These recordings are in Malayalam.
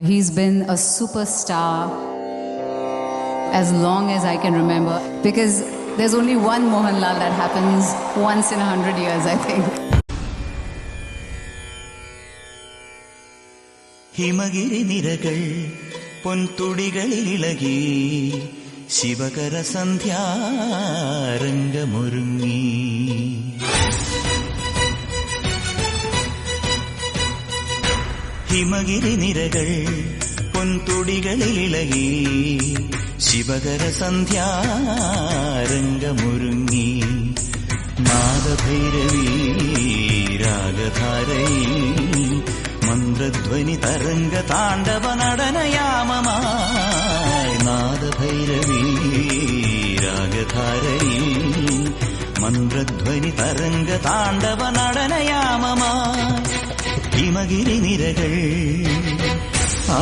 He's been a superstar as long as I can remember, because there's only one Mohanlal that happens once in 100 years, I think. Himagiri നിരകൾ പൊൻതുടികളിലിളകി ശിവകര സന്ധ്യാരംഗമൊരുങ്ങി. ഹിമഗിരി നിരകൾ പൊൻതുടികളിലിളകി ശിവകര സന്ധ്യാരംഗമൊരുങ്ങി. നാദഭൈരവീ രാഗധാരയിൽ മന്ത്രധ്വനി തരംഗ താണ്ഡവ നടനയാമമായി. നാദഭൈരവീ രാഗധാരയിൽ മന്ത്രധ്വനി തരംഗ താണ്ഡവ നടനയാമമായി. ഹിമഗിരി നിരകൾ ആ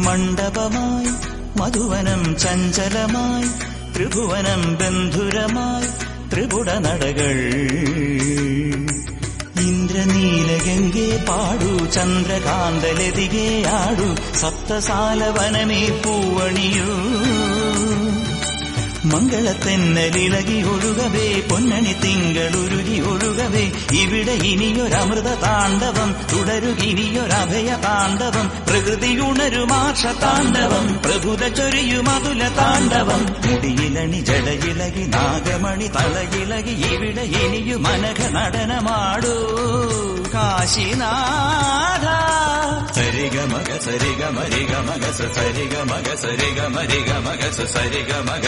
മണ്ഡപമായി മധുവനം ചഞ്ചലമായി ത്രിഭുവനം ബന്ധുരമായി ത്രിപുട നടകൾ. ഇന്ദ്രനീലഗംഗേ പാടൂ ചന്ദ്രകാന്തലതികേ ആടൂ സപ്തസാലവനമേ പൂവണിയൂ. മംഗളത്തെന്നലിളകി ഒഴുകവേ പൊന്നണി തിങ്കളുരുകി ഒഴുകവേ ഇവിടെ ഇനിയൊരമൃത താണ്ഡവം തുടരുകിനിയൊരഭയ താണ്ഡവം. പ്രകൃതിയുണരുമാർഷ താണ്ഡവം പ്രഭുത ചൊരിയുമതുല താണ്ഡവം. മുടിയിലണി ജടയിളകി നാഗമണി തളയിളകി ഇവിടെ ഇനിയും അനഘ നടനമാടൂ കാശിനാഥ. സരിഗ മഗ സരിഗ മരിഗ മഗ സരിഗ മഗ സരിഗ മരിഗ മഗ സരിഗ മഗ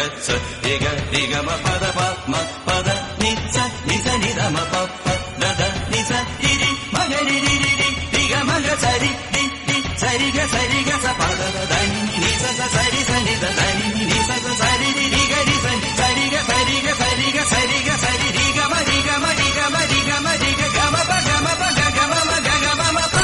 രിഗ രിഗമ പദ പത്മ പദ നിസ നിസ നിധമ പപ്പ ദദ നിസ രിരി മഗരി രിരി രിഗ മഗ സരി രി രി സരിഗ സരിഗ സ പദ ധനി നിസ സ സരി സനി ധനി നിസ സ സരി രിഗ രി സനി സരിഗ സരിഗ സരിഗ സരിഗ സരി രിഗമ രിഗമ രിഗമ രിഗമ രിഗ ഗമ പ ഗമ പ ഗമ മ ഗമ മ പ.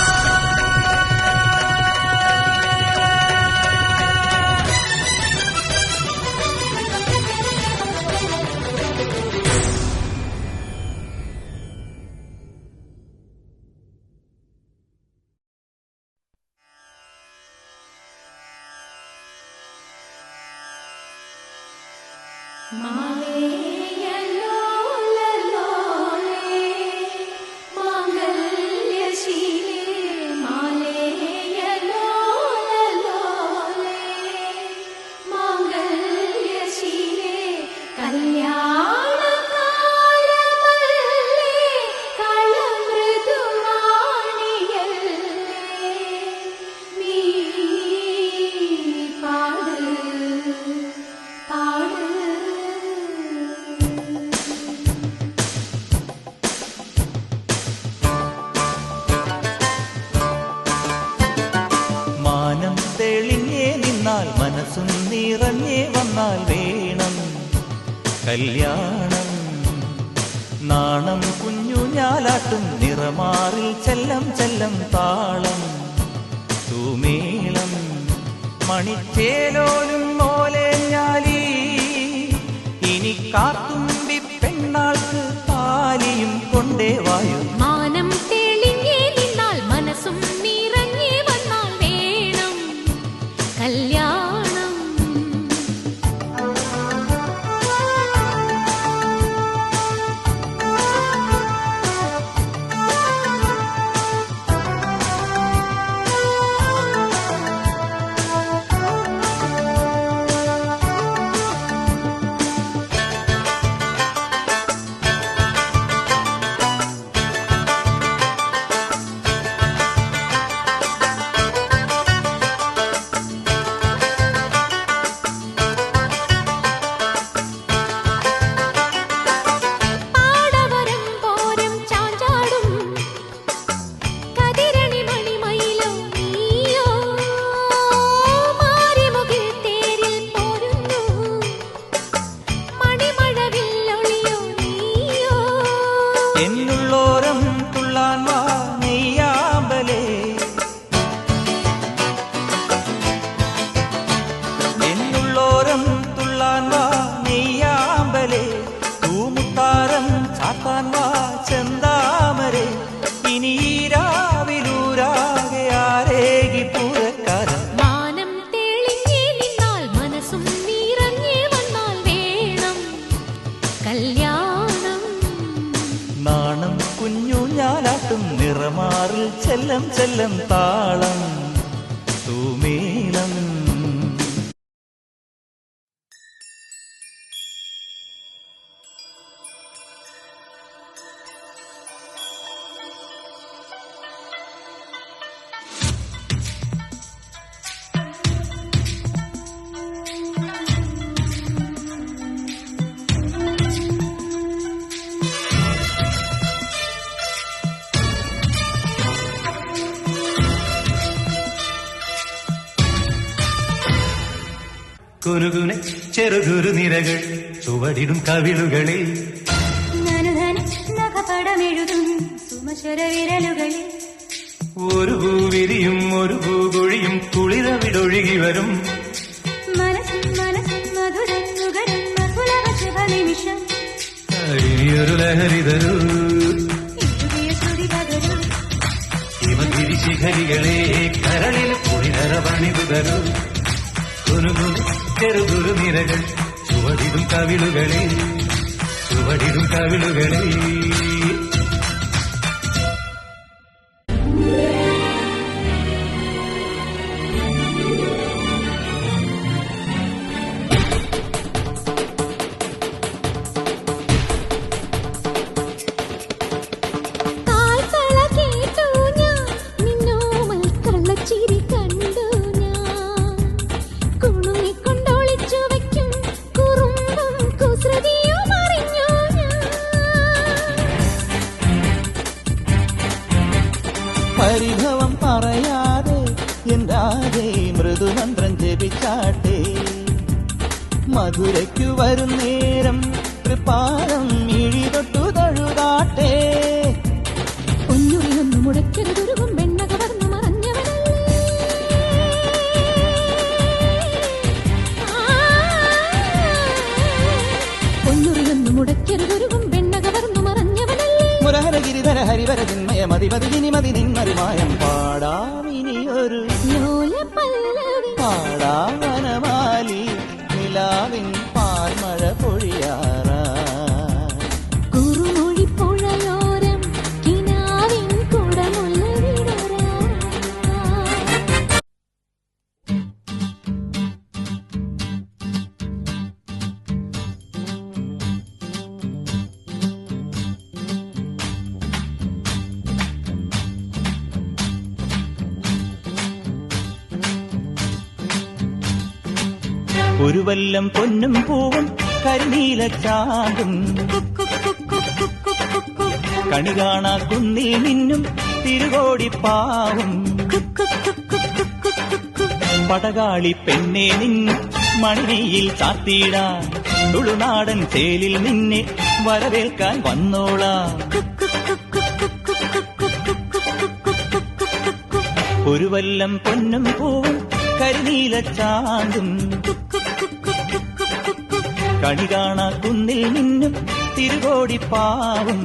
മനസ്സും നിറഞ്ഞേ വന്നാൽ വേണം കല്യാണം. നാണം കുഞ്ഞു ഞാലാട്ടും നിറമാറിൽ ചെല്ലം ചെല്ലം താളം തൂമേളം മണിച്ചേലോലും മോലേഞ്ഞാലി. ഇനി കാത്തുമ്പി പെണ്ണാൾക്ക് താലിയും കൊണ്ടേ വായു. മാനം തെളിഞ്ഞേ നിന്നാൽ മനസ്സും നിറഞ്ഞേ വന്നാൽ വേണം കല്യാണം. നാണം കുഞ്ഞു ഞാലാട്ടും നിറമാറിൽ ചെല്ലം ചെല്ലം താളം തൂമേളം. കുനുകുനെ ചെറുകുരു നിരകൾ ചുവടിടും കവിളുകളിൽ നഖപടമെഴുതും സുമശ്വര വിരലുകളിൽ ഒരു പൂവിരിയും ഒരു പൂകൊഴിയും കുളിരവിടൊഴുകി വരും മനസ്സും മനസ്സും മധുരനുകരും മധുരവശുഭ നിമിഷം ഇനിയൊരു ലഹരി തരൂ ശ്രുതി പകരും ഹിമഗിരി ശിഖരികളെ കരളിൽ കുളിരറ പണിതു തരൂ കുനുകുനെ ചെറുകുരു നിരകൾ ചുവടിടും കവിളുകളിൽ ചുവടിടും കവിളുകളിൽ. പരിഭവം പറയാതെ എന്താതെ മൃദുമന്ത്രം ജപിച്ചാട്ടെ മധുരയ്ക്കു വരും നേരം തൃപ്പാദം ഇഴി തൊട്ടു തഴുതാട്ടെ. പൊന്നുറിയൊന്നു മുടക്കരുതുരുകും വെണ്ണ കവർന്നു മറഞ്ഞവനല്ലേ പൊന്നുറിയൊന്നു മുടക്കരുതുരുകും വെണ്ണ കവർന്നു മറഞ്ഞവനല്ലേ മുരഹര ഗിരിധര ഹരിവര ചിന്മയ മതിപതി ജിനിമതി നിന്മറിമായം പാടാമിനിയൊരു ലോലപല്ലവി പാടാവനമാലി നിലാവിൻ പാൽമഴ പൊഴിയാറാ. കുറുമൊഴി പുഴയോരം കിനാവിൻ കുടമുല്ല വിടരാ ഒരു വല്ലം പൊന്നും പൂവും കരിനീല ചാന്തും കണി കാണാ കുന്നിൽ നിന്നും തിരുകോടിപ്പാവും പടകാളി പെണ്ണെ നിന്നും മണിയിൽ ചാത്തിയിടാൻ തുളുനാടൻ ചേലിൽ നിന്നെ വരവേൽക്കാൻ വന്നോളാം. ഒരു വല്ലം പൊന്നും പൂവും കരിനീല ചാന്തും കണി കാണാ കുന്നിൽ നിന്നും തിരുകോടിപ്പാവും